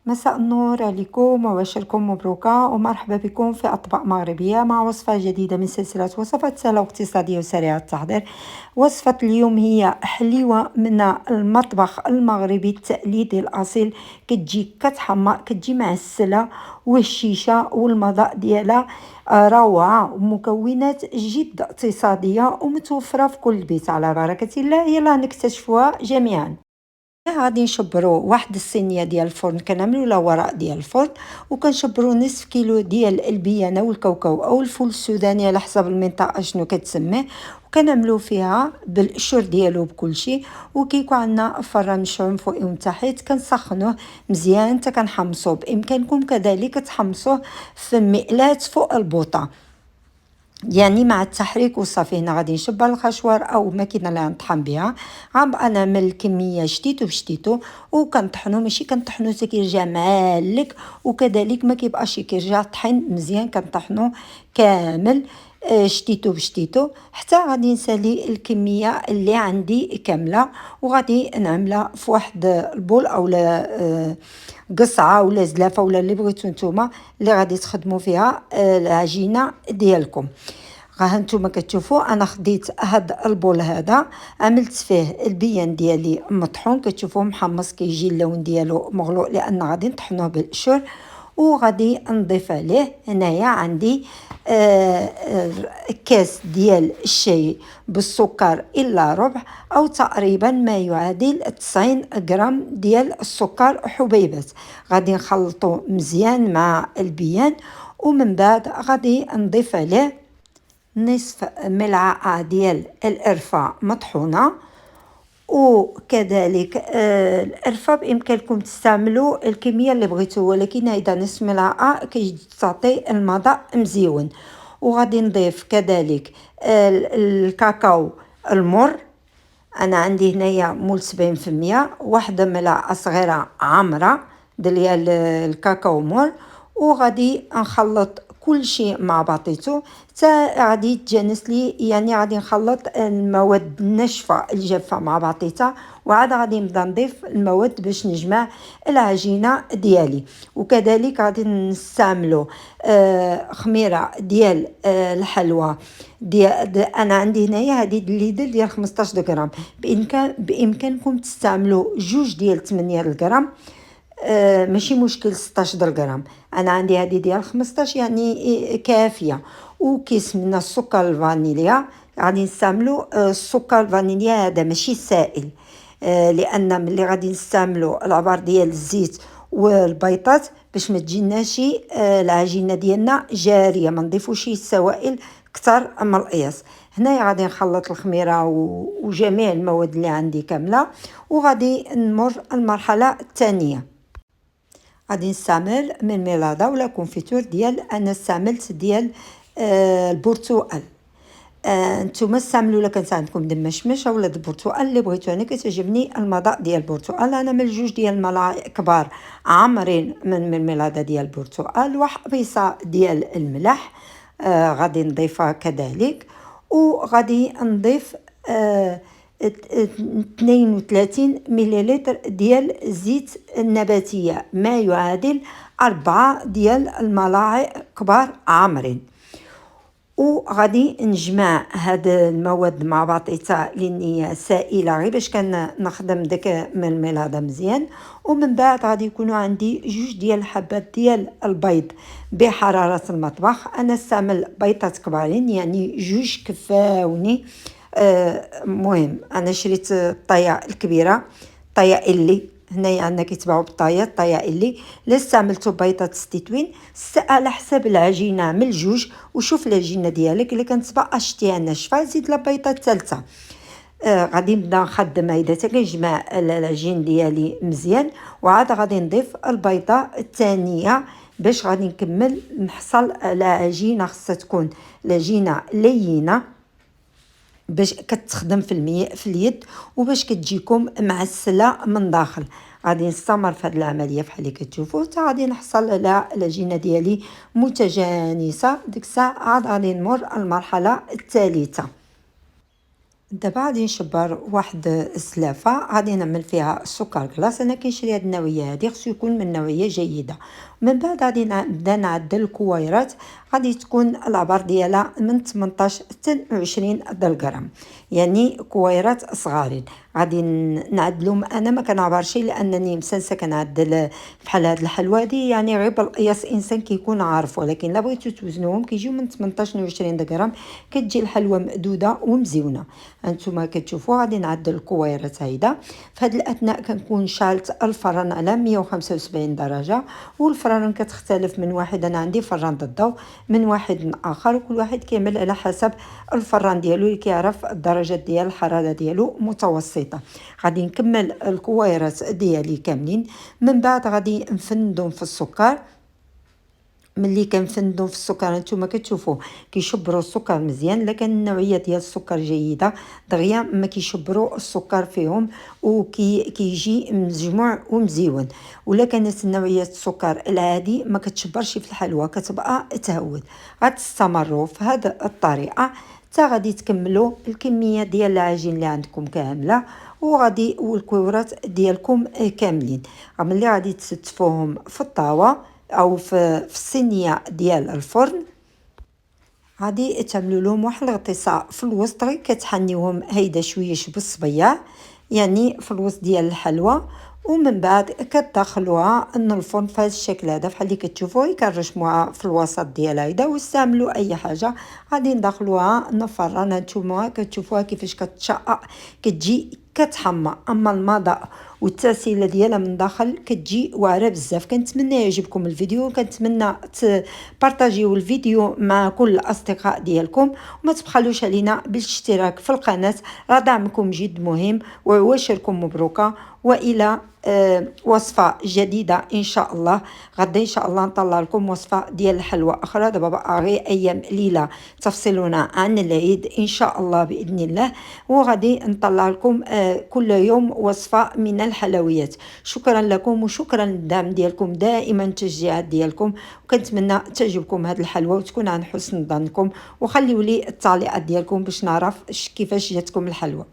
مساء النور عليكم وبشركم مبروكة ومرحبا بكم في أطباق مغربية مع وصفة جديدة من سلسلة وصفات سهلة واقتصادية وسريعة التحضير. وصفة اليوم هي حليوة من المطبخ المغربي التقليدي الأصيل، كتجي معسلة وهشيشة والمذاق ديالها روعة، ومكونات جد اقتصادية ومتوفرة في كل بيت على بركة الله. يلا نكتشفوها جميعا. غادي نشبرو واحد الصينيه ديال الفرن، كنعملو لها ورق ديال الفرن، وكنشبرو نصف كيلو ديال البيانه والكاوكاو او الفول السوداني على حسب المنطقه شنو كتسميه، وكنعملو فيها بالقشور ديالو بكل شيء. وكيكون عندنا فران مشعوم فوق وتحت كنسخنوه مزيان حتى كنحمصوه. بامكانكم كذلك تحمصوه في مقلاة فوق البوطه، يعني مع التحريك وصافي. هنا غادي نشبر الخشوار او ماكينه اللي غنطحن بها. غنبقى نعمل الكميه شتيتو بشتيتو وكنطحنو، ماشي كنطحنو حتى كيرجع معالك، وكذلك ما كيبقاش كيرجع طحين مزيان، كنطحنو كامل شتيتو بشتيتو حتى غادي نسالي الكميه اللي عندي كامله. وغادي نعملها في واحد البول او قصعه ولا زلافه ولا اللي بغيتو نتوما اللي غادي تخدموا فيها العجينه ديالكم. هانتوما كتشوفوا انا خديت هاد البول هذا، عملت فيه البيان ديالي مطحون، كتشوفوه محمص كيجي اللون ديالو مغلوق لان غادي نطحنوه بالقشور. وغادي نضيف عليه هنايا عندي كاس ديال الشاي بالسكر الا ربع، او تقريبا ما يعادل 90 غرام ديال السكر حبيبات. غادي نخلطو مزيان مع البيان، ومن بعد غادي نضيف عليه نصف ملعقه ديال القرفه مطحونه. وكذلك القرفه بامكانكم تستعملوا الكميه اللي بغيتو، ولكن هيدا نصف ملعقه كيعطي المذاق مزيون. وغادي نضيف كذلك الكاكاو المر، انا عندي هنايا مول 70%، واحده ملعقه صغيره عامره ديال الكاكاو مر. وغادي نخلط كل شيء مع بعضيتو حتى غادي يتجانس لي، يعني غادي نخلط المواد الناشفه الجافه مع بعضيتها، وعاد غادي نبدا نضيف المواد باش نجمع العجينه ديالي. وكذلك غادي نستعملوا خميره ديال الحلوى ديال انا عندي هنايا هذه الليدر ديال 15 غرام. بامكانكم تستعملوا جوج ديال 8 غرام، ماشي مشكل 16 غرام. انا عندي هذه ديال 15 يعني كافيه. وكيس من السكر الفانيليا، غادي نستعملوا السكر الفانيليا هذا ماشي سائل، لان ملي غادي نستعملوا العبار ديال الزيت والبيضات باش ما تجيناش العجينه ديالنا جاريه، ما نضيفوش السوائل اكثر من القياس. هنايا غادي نخلط الخميره وجميع المواد اللي عندي كامله. وغادي نمر المرحله الثانيه، غادي نستعمل من ميلادا ولا كونفيتور ديال، انا استعملت ديال البرتقال. نتوما استعملوا الا كانت عندكم دم مشمش اولا البرتقال اللي بغيتو. انا كتعجبني المذاق ديال البرتقال، انا من جوج ديال الملاعق كبار عامرين من ميلادا ديال البرتقال، وحبيصه ديال الملح غادي نضيفها كذلك. وغادي نضيف 32 مليلتر ديال الزيت النباتيه، ما يعادل 4 ديال الملاعق كبار عامرين. وغادي نجمع هاد المواد مع بعضيتها لان هي سائله غير باش نخدم داك من الميل هذا مزيان. ومن بعد غادي يكونوا عندي جوج ديال الحبات ديال البيض بحراره المطبخ. انا استعمل بيضات كبارين يعني جوج كفاوني. مهم انا شريت الطايه الكبيره، طايه اللي هنايا عندنا كيتباعوا بالطايه الطايه اللي لا استعملتو بيضات ستيتوين على حسب العجينه من جوج. وشوف العجينه ديالك اللي كتبقى شتيها ناشفه زيد لا بيضه الثالثه. غادي نبدا نخدم هيدا حتى كنجمع العجين ديالي مزيان. وعاد غادي نضيف البيضه الثانيه باش غادي نكمل نحصل على عجينه خصها تكون العجينه لينه باش كتخدم في اليد وباش كتجيكم معسله من داخل. غادي نستمر في هذه العمليه بحال اللي كتشوفوا حتى غادي نحصل على العجينه ديالي متجانسه. ديك الساعه عاد غادي نمر المرحله الثالثه. دابا غادي نشبر واحد السلافه، غادي نعمل فيها السكر كلاص. انا كنشري هاد النوعيه هادي، خصو يكون من نوعيه جيده. من بعد غادي نبدا نعدل الكويرات، غادي تكون العبار ديالها من 18 حتى 20 غرام، يعني كويرات صغارين. غادي نعدلهم، انا ما كنعبرش لانني مسنسه كنعدل بحال هاد الحلوى دي، يعني غير بالقياس انسان كيكون عارف، ولكن لا بغيتو توزنوهم كيجيو من 18 ل 20 غرام، كتجي الحلوى مأدوده ومزيونه. هانتوما كتشوفوا غادي نعدل الكويرات هيدا. في هذا الاثناء كنكون شالت الفران على 175 درجه، والفران كتختلف من واحد، انا عندي فران الضوء من واحد اخر، وكل واحد كيعمل على حسب الفران ديالو اللي كيعرف الدرجات ديال الحراره ديالو متوسطه. غادي نكمل الكويرات ديالي كاملين، من بعد غادي نفندهم في السكر. ملي كنفندو في السكر نتوما كتشوفوا كيشبروا السكر مزيان. الا كان النوعيه ديال السكر جيده دغيا ما كيشبروا السكر فيهم كيجي مجموع ومزيون. ولا كانت النوعيه السكر العادي ما كتشبرش في الحلوى، كتبقى تهود. غتستمروا في هذه الطريقه حتى غادي تكملوا الكميه ديال العجين اللي عندكم كامله، وغادي والكورات ديالكم كاملين. ملي غادي تستفوهم في الطاوه او في الصينيه ديال الفرن، غادي تعملوا لهم واحد الغطيسه في الوسط، غير كتحنيوهم هيدا شويش بالصبيع، يعني في الوسط ديال الحلوى. ومن بعد كتدخلوها ان الفرن في هذا الشكل هذا، بحال اللي كتشوفوا كنرشموها في الوسط ديال هيدا. واستعملوا اي حاجه غادي ندخلوها نفرن. هانتوما كتشوفوها كيفاش كتشقق، كتجي كتحمى. اما المضاء والتسيله ديالها من داخل كتجي واعره بزاف. كنتمنى يعجبكم الفيديو، كنتمنى تبارطاجيو الفيديو مع كل الاصدقاء ديالكم، وما تبخلوش علينا بالاشتراك في القناه، راه دعمكم جد مهم. وعواشركم مبروكه، والى وصفه جديده ان شاء الله. غدا ان شاء الله نطلع لكم وصفه ديال الحلوى اخرى. دابا بقى غير ايام قليله تفصلونا عن العيد ان شاء الله باذن الله، وغادي نطلع لكم كل يوم وصفه من الحلويات. شكرا لكم وشكرا للدعم ديالكم، دائما التشجيعات ديالكم، وكنتمنى تعجبكم هذه الحلوى وتكون عن حسن ظنكم. وخليوا لي التعليقات ديالكم باش نعرف كيفاش جاتكم الحلوى.